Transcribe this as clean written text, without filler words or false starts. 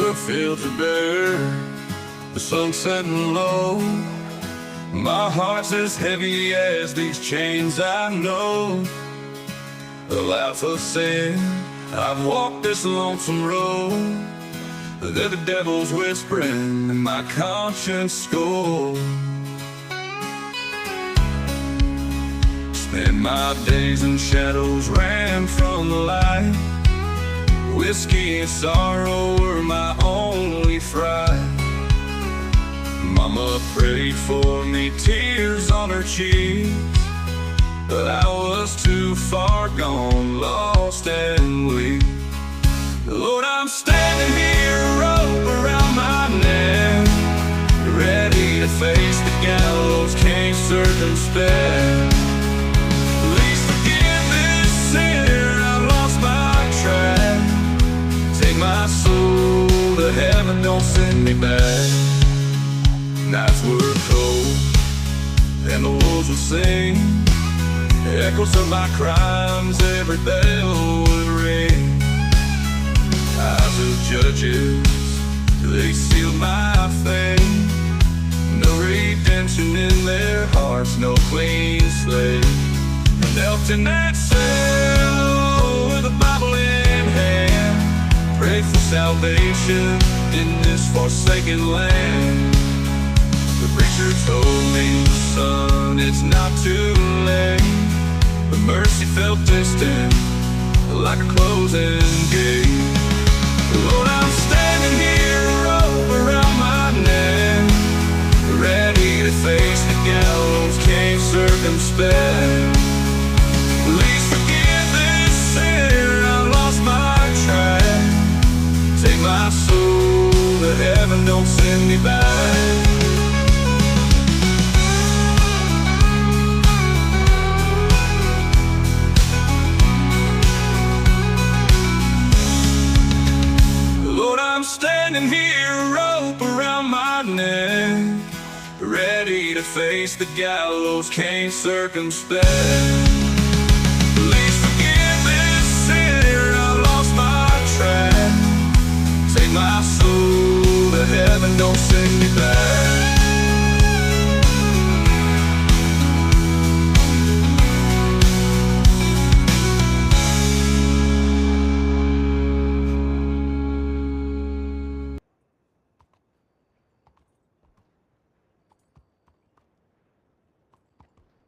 the fields are bare, the sun's setting low. My heart's as heavy as these chains I know. The life of sin, I've walked this lonesome road. They're the devil's whispering in my conscience scold. Spent my days in shadows, ran from the light. Whiskey and sorrow were my only fright. Mama prayed for me, tears on her cheeks, but I was too far gone, lost and weak. Lord, I'm standing here, rope around my neck, ready to face the gallows, can't circumspect. Please forgive this sinner, I've lost my track. Take my soul to heaven, don't send me back. Nights were cold, and the wolves would sing. Echoes of my crimes, every bell would ring. Eyes of judges, they sealed my fate. No redemption in their hearts, no clean slate. I knelt in that cell with a Bible in hand, prayed for salvation in this forsaken land. The preacher told me, son, it's not too late. But mercy felt distant, like a closing gate. Lord, I'm standing here, rope around my neck, ready to face the gallows, can't circumspect. Please forgive this sinner, I lost my track. Take my soul to heaven, don't send me back. I'm standing here, rope around my neck, ready to face the gallows, can't circumspect. Please forgive this sinner, I lost my track. Take my soul to heaven, don't send me back.